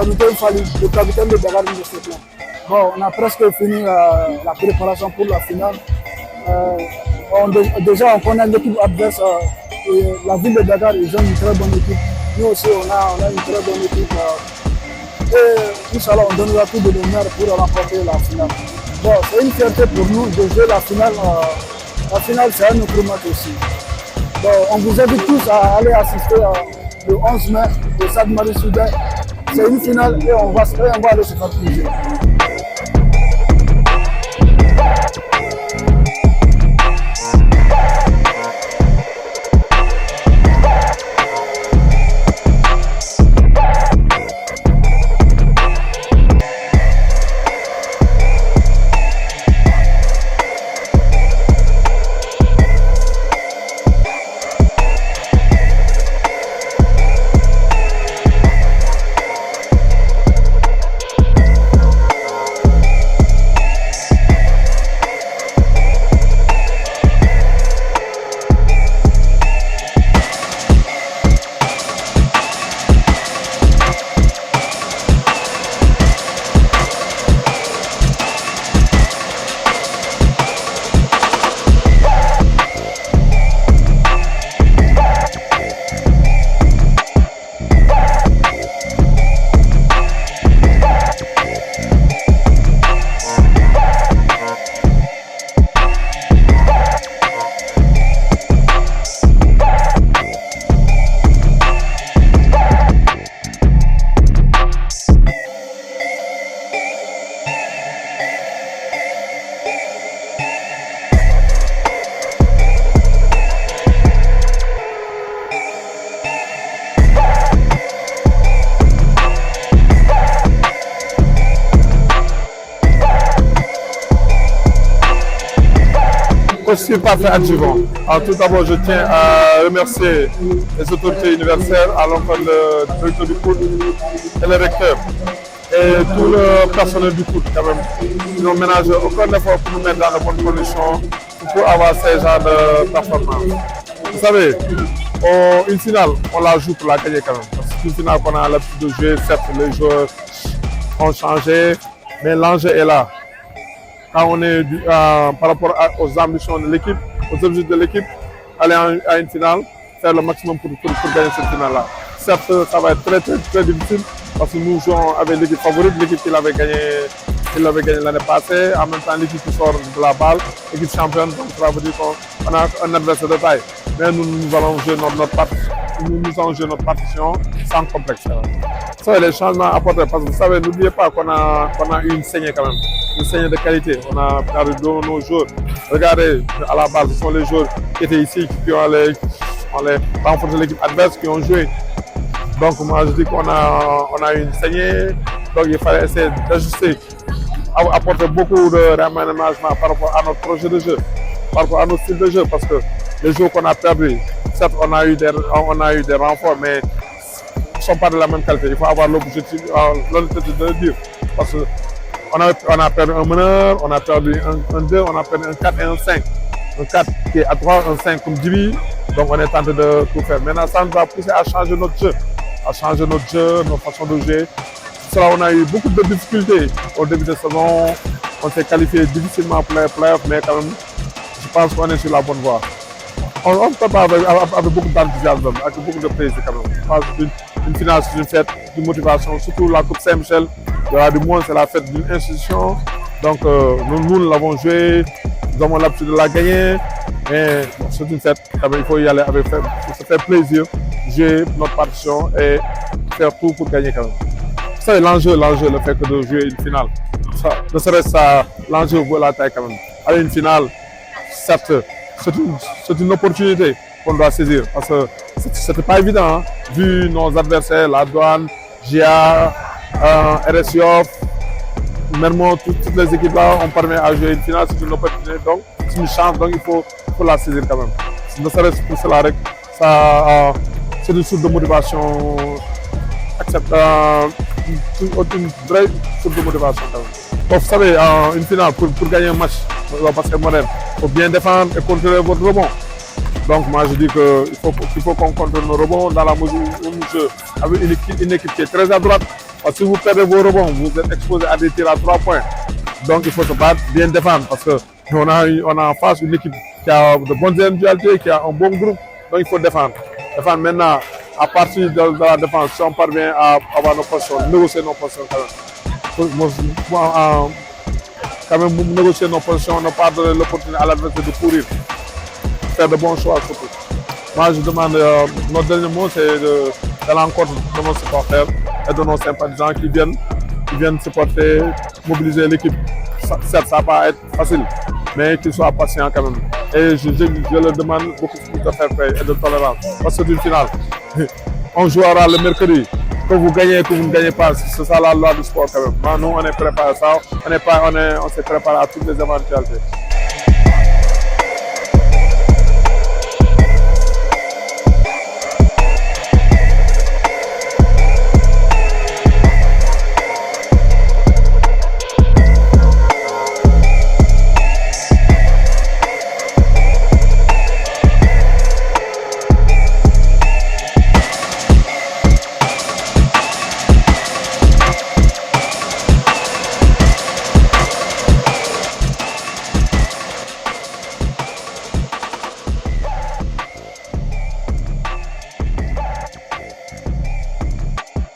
capitaine Fali, le capitaine de Dakar Université. Bon, on a presque fini la préparation pour la finale. Déjà, on connaît l'équipe adverse. La ville de Dakar, ils ont une très bonne équipe. Nous aussi, on a une très bonne équipe. Et Inch'Allah, on donnera tout de l'honneur pour remporter la finale. Bon, c'est une fierté pour nous de jouer la finale. La finale, c'est un autre match aussi. Bon, on vous invite tous à aller assister le 11 mai au Stade Marius Soudet. C'est une finale et on va aller se faire plaisir. Aussi parfait adjuvant. Alors, tout d'abord, je tiens à remercier les autorités universitaires, à l'encontre du directeur du foot et le recteur et tout le personnel du foot quand même. Ils n'ont ménagé aucun effort pour nous mettre dans de bonnes conditions pour avoir ces genres de performances. Vous savez, une finale, on la joue pour la gagner quand même. Parce que c'est une finale qu'on a l'habitude de jouer, certes les joueurs ont changé, mais l'enjeu est là. Quand on est par rapport aux ambitions de l'équipe, aux objectifs de l'équipe, aller à une finale, faire le maximum pour gagner cette finale-là. Certes, ça va être très difficile parce que nous jouons avec l'équipe favorite, l'équipe qui l'avait gagné l'année passée, en même temps l'équipe qui sort de la balle, l'équipe championne, donc ça veut dire qu'on a un adversaire de taille. Mais nous allons jouer notre partition sans complexe. Ça, les changements apportés, parce que vous savez, n'oubliez pas qu'on a eu une saignée quand même, une saignée de qualité. On a perdu nos joueurs. Regardez, à la base, ce sont les joueurs qui étaient ici, qui ont les renforcés de l'équipe adverse, qui ont joué. Donc moi je dis qu'on a eu une saignée, donc il fallait essayer d'ajuster, apporter beaucoup de réaménagement par rapport à notre projet de jeu, par rapport à notre style de jeu, parce que les jours qu'on a perdus, certes on a eu des renforts, mais ils ne sont pas de la même qualité. Il faut avoir l'objectif de le dire, parce qu'on a perdu un meneur, on a perdu un 2, on a perdu un 4 et un 5. Un 4 qui est à 3, un 5 comme Dibi, donc on est tenté de tout faire. Maintenant ça nous va pousser à changer notre jeu, notre façon de jouer. Cela, on a eu beaucoup de difficultés au début de saison. On s'est qualifié difficilement pour les playoffs, mais quand même, je pense qu'on est sur la bonne voie. On prépare avec beaucoup d'enthousiasme, avec beaucoup de plaisir quand même. Je pense qu'une finale, c'est une fête, d'une motivation, surtout la Coupe Saint-Michel. Du moins, c'est la fête d'une institution. Donc, nous l'avons joué, nous avons l'habitude de la gagner. Mais bon, c'est une fête, il faut y aller avec se faire plaisir, jouer notre partition et faire tout pour gagner quand même. C'est l'enjeu, le fait que de jouer une finale. Ça, ne serait-ce ça, l'enjeu vaut la taille quand même. Aller une finale, certes, c'est une opportunité qu'on doit saisir parce que c'était pas évident, hein, vu nos adversaires, la Douane, GIA, RSIOF, Mermont, toutes les équipes là, on permet à jouer une finale, c'est une opportunité, donc c'est une chance, donc il faut la saisir quand même. Ne serait-ce pour cela, c'est une source de motivation une vraie source de motivation quand même. Donc, vous savez, une finale, pour gagner un match au basket moderne, il faut bien défendre et contrôler votre rebond. Donc moi je dis qu'il faut qu'on contrôle nos rebonds dans la mesure où nous jouons avec une équipe qui est très à droite. Parce que si vous perdez vos rebonds, vous êtes exposé à des tirs à 3 points. Donc il faut se battre, bien défendre parce que on a en face une équipe qui a de bonnes individualités, qui a un bon groupe. Donc il faut défendre. Défendre maintenant, à partir de la défense, si on parvient à avoir nos positions, négocier nos positions quand même négocier nos positions, ne pas donner l'opportunité à l'adversaire de courir, faire de bons choix surtout. Moi je demande, notre dernier mot c'est de l'encontre de nos supporters et de nos sympathisants qui viennent supporter, mobiliser l'équipe. Certes, ça va pas être facile, mais qu'ils soient patients quand même. Et je leur demande beaucoup plus de fair play et de tolérance. Parce que d'une finale, on jouera le mercredi. Que vous gagnez, que vous ne gagnez pas, c'est ça la loi du sport quand même. Nous, on est préparé à ça, on s'est préparé à toutes les éventualités.